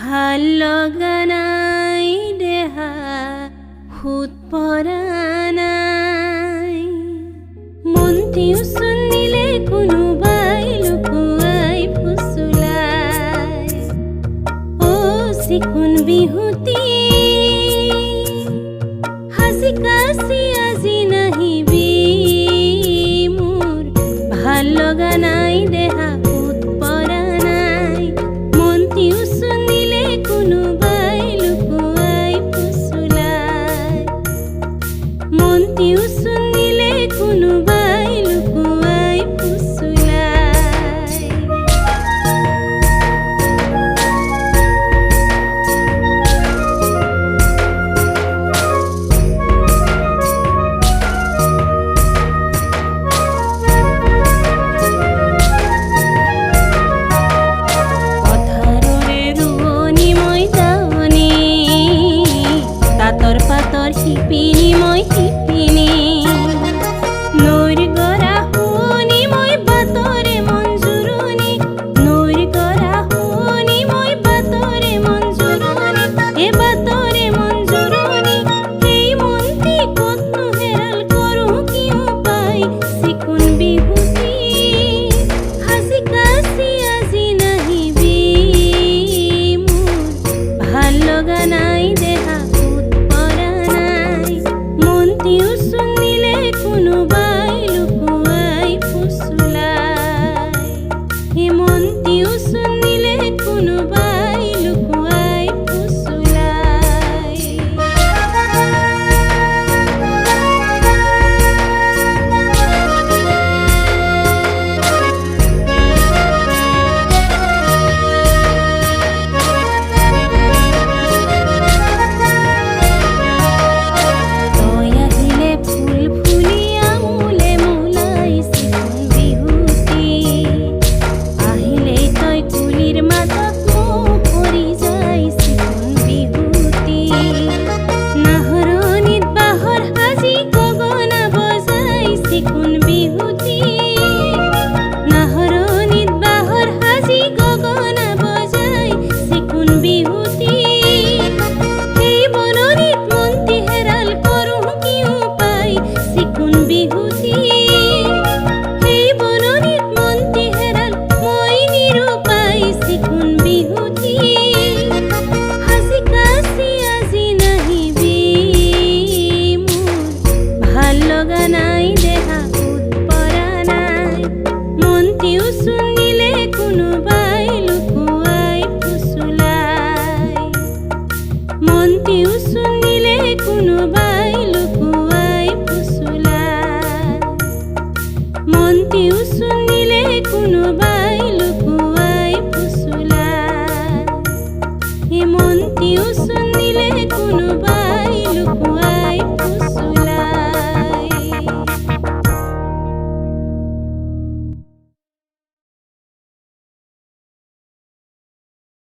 ভাল লগা নাই দেহা সুত পৰা নাই মনটিও শুনিলে কোনোবাই লুকুৱাই ফুচুলাই অ চিকুণ বিহুতি হাসি কাছি আজি নাহিবি মোৰ ভাল লগা নাই দেহা সুত পৰা নাই মনটিও শুনিলে কোনোবাই লুকুৱাই ফুচুলাই মনটিও শুনিলে কোনোবাই লুকুৱাই ফুচুলাই শিপিনী মই শিপিনী নৈৰ গৰা শুনি মই বাটৰে মন জুৰণি নৈৰ গৰা শুনি মই বাটৰে মন জুৰণি এই বাটৰে মন জুৰণি সেই মনটি ক'তনো হেৰাল কৰোঁ কি উপায় চিকুণ বিহুতি হাসি কাছি আজি নাহিবি মোৰ ভাল লগা নাই দেহা মনটিও শুনিলে কোনোবাই লুকুৱাই ফুচুলাই এই মনটিও শুনিলে কোনোবাই লুকুৱাই ফুচুলাই ভাল লগা নাই